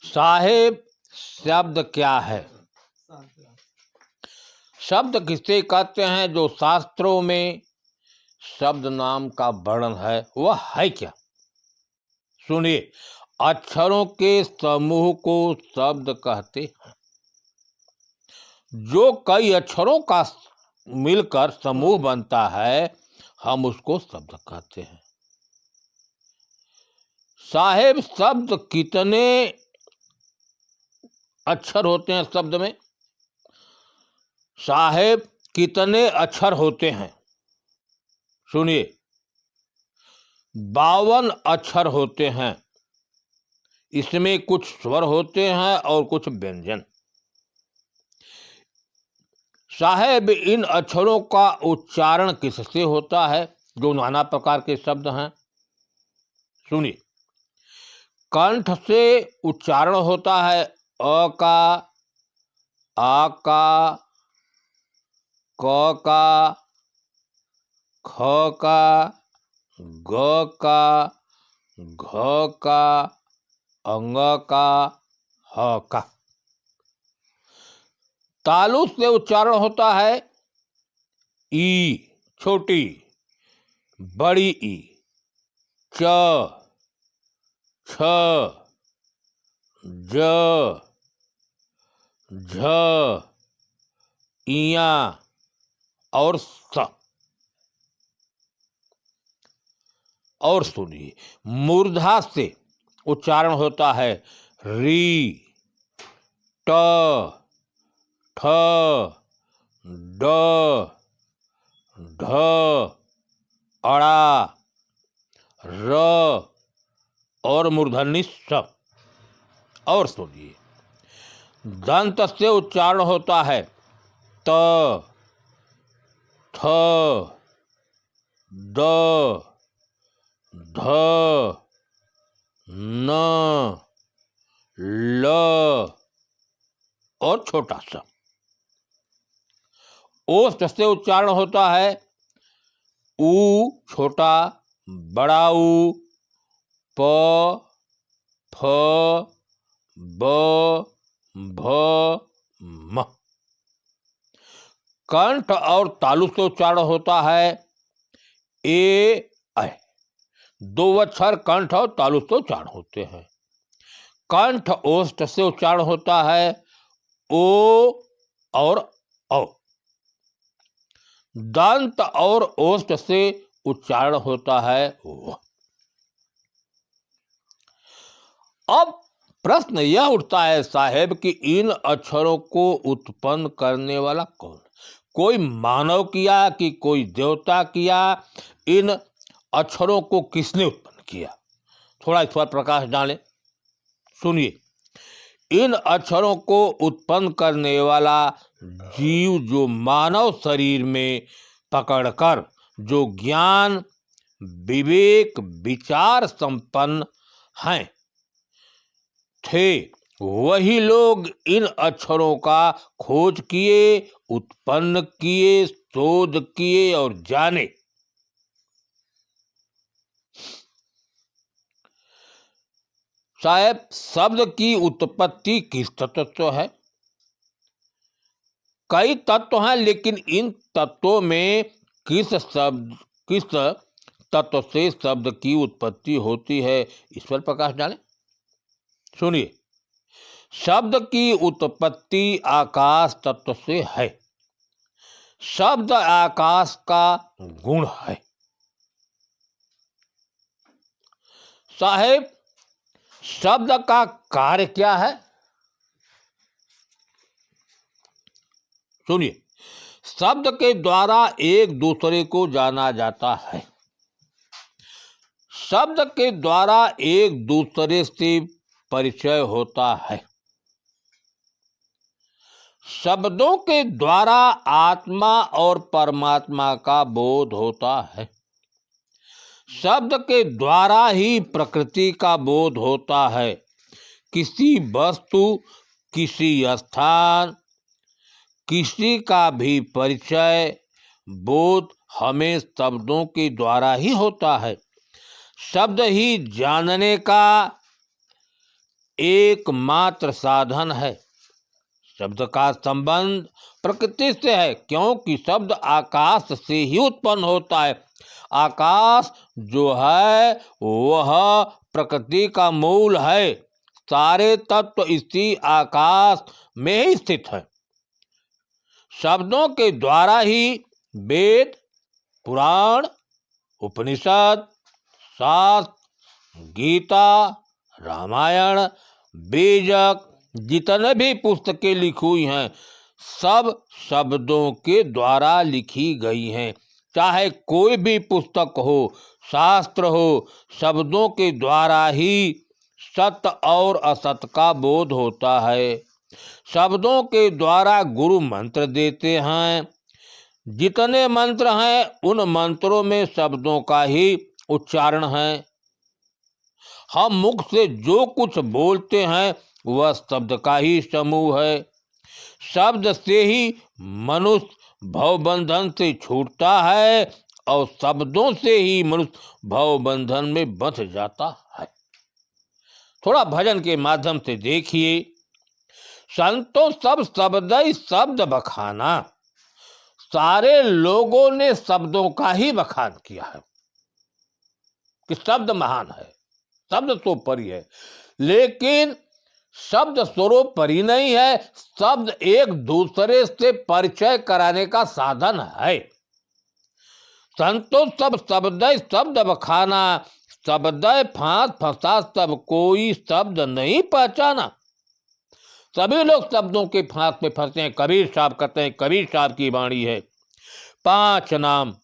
साहेब शब्द क्या है? शब्द किसे कहते हैं? जो शास्त्रों में शब्द नाम का वर्णन है वह है क्या? सुनिए, अक्षरों के समूह को शब्द कहते हैं। जो कई अक्षरों का मिलकर समूह बनता है हम उसको शब्द कहते हैं। साहेब शब्द कितने अक्षर होते हैं? शब्द में साहेब कितने अक्षर होते हैं? सुनिए, 52 अक्षर होते हैं। इसमें कुछ स्वर होते हैं और कुछ व्यंजन। साहेब इन अक्षरों का उच्चारण किससे होता है? जो नाना प्रकार के शब्द हैं। सुनिए, कंठ से उच्चारण होता है अ का, आ का, क का, ख का, ग का, घ का, अंग का, ह का। तालु से उच्चारण होता है ई, छोटी, बड़ी ई, च, छ, ज, झ, इया और स। और सुनिए, मूर्धा से उच्चारण होता है री, ट, ठ, ड, ढ, अड़ा, र और मूर्धन्य स। और सुनिए, दंत से उच्चारण होता है त, थ, द, ध, न, ल और छोटा सा। ओष्ठ से उच्चारण होता है ऊ, छोटा, बड़ा ऊ, प, फ, ब, भ, म। कंठ और तालु से उच्चारण होता है ए, ऐ। 2 अक्षर कंठ और तालु से उच्चारण होते हैं। कंठ ओष्ठ से उच्चारण होता है ओ और औ। दंत और ओष्ठ से उच्चारण होता है व। अब प्रश्न यह उठता है साहेब कि इन अक्षरों को उत्पन्न करने वाला कौन? कोई मानव किया कि कोई देवता किया? इन अक्षरों को किसने उत्पन्न किया? थोड़ा इस पर प्रकाश डालें। सुनिए, इन अक्षरों को उत्पन्न करने वाला जीव जो मानव शरीर में पकड़कर जो ज्ञान, विवेक, विचार संपन्न हैं थे, वही लोग इन अक्षरों का खोज किए, उत्पन्न किए, शोध किए और जाने। साहब शब्द की उत्पत्ति किस तत्व से है? कई तत्व हैं, लेकिन इन तत्वों में किस तत्व से शब्द की उत्पत्ति होती है, इस पर प्रकाश डालें। सुनिए, शब्द की उत्पत्ति आकाश तत्व से है। शब्द आकाश का गुण है। साहेब शब्द का कार्य क्या है? सुनिए, शब्द के द्वारा एक दूसरे को जाना जाता है। शब्द के द्वारा एक दूसरे से परिचय होता है। शब्दों के द्वारा आत्मा और परमात्मा का बोध होता है। शब्द के द्वारा ही प्रकृति का बोध होता है। किसी वस्तु, किसी स्थान, किसी का भी परिचय, बोध हमें शब्दों के द्वारा ही होता है। शब्द ही जानने का एकमात्र साधन है। शब्द का संबंध प्रकृति से है, क्योंकि शब्द आकाश से ही उत्पन्न होता है। आकाश जो है वह प्रकृति का मूल है। सारे तत्व इसी आकाश में ही स्थित है। शब्दों के द्वारा ही वेद, पुराण, उपनिषद, शास्त्र, गीता, रामायण, बीजक जितने भी पुस्तकें लिखी हुई हैं सब शब्दों के द्वारा लिखी गई हैं। चाहे कोई भी पुस्तक हो, शास्त्र हो, शब्दों के द्वारा ही सत्य और असत्य का बोध होता है। शब्दों के द्वारा गुरु मंत्र देते हैं। जितने मंत्र हैं उन मंत्रों में शब्दों का ही उच्चारण है। हम मुख से जो कुछ बोलते हैं वह शब्द का ही समूह है। शब्द से ही मनुष्य भवबंधन से छूटता है और शब्दों से ही मनुष्य भवबंधन में बंध जाता है। थोड़ा भजन के माध्यम से देखिए। संतों सब शब्द ही शब्द बखाना। सारे लोगों ने शब्दों का ही बखान किया है कि शब्द महान है, शब्द तो परी है, लेकिन शब्द सर्वोपरि नहीं है। शब्द एक दूसरे से परिचय कराने का साधन है। संतों सब शब्द शब्द बखाना, शब्द फांस फंसा सब कोई शब्द नहीं पहचाना। सभी लोग शब्दों के फांस में फंसे हैं। कबीर साहब कहते हैं, कबीर साहब की वाणी है, 5 नाम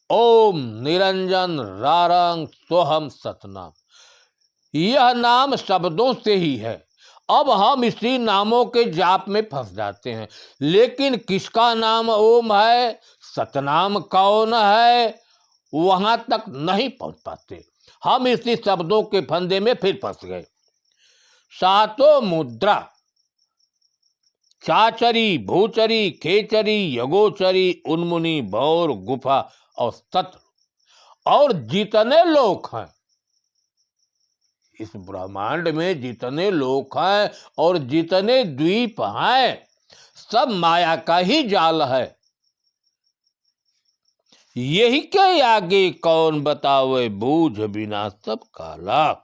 ओम निरंजन रारंग सोहम सतनाम। यह नाम शब्दों से ही है। अब हम इसी नामों के जाप में फंस जाते हैं, लेकिन किसका नाम ओम है, सतनाम कौन है, वहां तक नहीं पहुंच पाते। हम इसी शब्दों के फंदे में फिर फंस गए। सातों मुद्रा, चाचरी, भूचरी, खेचरी, यगोचरी, उन्मुनी, भौर, गुफा और सत्र और जितने लोक हैं इस ब्रह्मांड में, जितने लोक हैं और जितने द्वीप हैं सब माया का ही जाल है। यही के आगे कौन बतावे, बूझ बिना सब काला।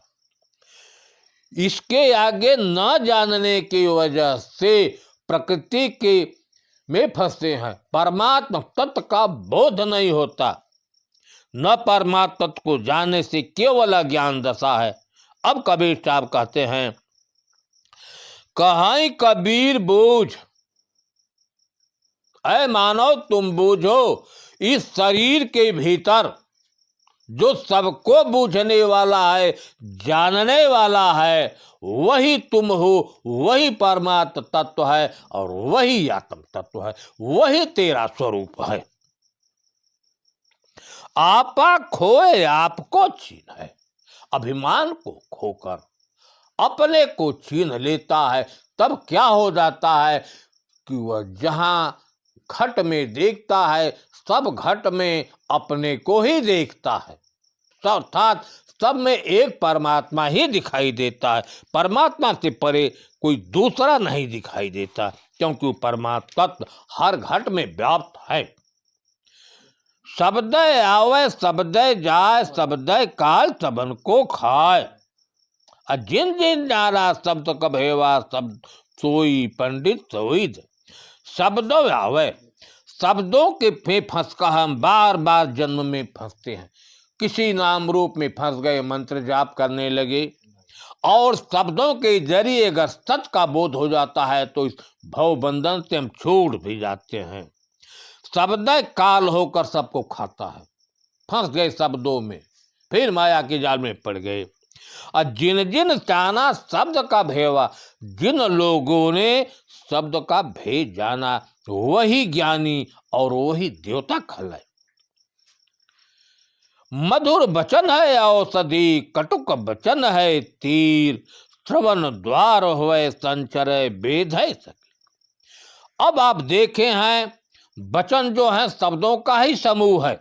इसके आगे न जानने की वजह से प्रकृति के में फंसे हैं। परमात्मा तत्व का बोध नहीं होता। न परमात्मा तत्व को जानने से केवल अज्ञान दशा है। अब कबीर साहब कहते हैं, कहाई कबीर बूझ, ऐ मानव तुम बूझो, इस शरीर के भीतर जो सबको बूझने वाला है, जानने वाला है, वही तुम हो, वही परमात्म तत्व है और वही आत्म तत्व है, वही तेरा स्वरूप है। आपा खोए आपको छीन है। अभिमान को खोकर अपने को छीन लेता है, तब क्या हो जाता है कि वह जहां घट में देखता है सब घट में अपने को ही देखता है। अर्थात सब में एक परमात्मा ही दिखाई देता है। परमात्मा से परे कोई दूसरा नहीं दिखाई देता, क्योंकि वो परमात्मा तत्व हर घट में व्याप्त है। शब्द आवे शब्द जाए, शब्द काल सबन को खाए। जिन जिन जाना शब्द कभेवा, शब्द सोई पंडित सोई। शब्द आवे, शब्दों के फंस कर हम बार बार जन्म में फंसते हैं। किसी नाम रूप में फंस गए, मंत्र जाप करने लगे और शब्दों के जरिए अगर सत्य का बोध हो जाता है तो इस भव बंधन से हम छूट भी जाते हैं। शब्द काल होकर सबको खाता है। फंस गए शब्दों में, फिर माया के जाल में पड़ गए। और जिन जिन जाना शब्द का भेवा, जिन लोगों ने शब्द का भेद जाना वही ज्ञानी और वही देवता कहलाए। मधुर वचन है औषधि, कटुक वचन है तीर, श्रवण द्वार होए संचर वेद है सके। अब आप देखे हैं वचन जो है शब्दों का ही समूह है।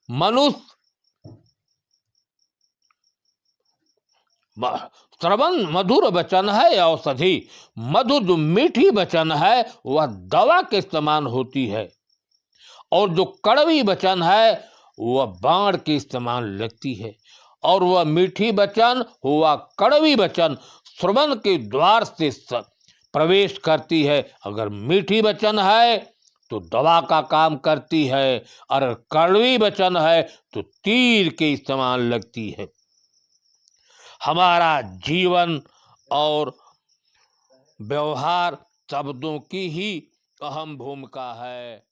मनुष्य श्रवण मधुर वचन है औषधि। मधुर जो मीठी वचन है वह दवा के समान होती है, और जो कड़वी वचन है वह बाण के समान लगती है। और वह मीठी वचन हुआ कड़वी वचन श्रवण के द्वार से प्रवेश करती है। अगर मीठी वचन है तो दवा का काम करती है, और कड़वी वचन है तो तीर के समान लगती है। हमारा जीवन और व्यवहार शब्दों की ही अहम भूमिका है।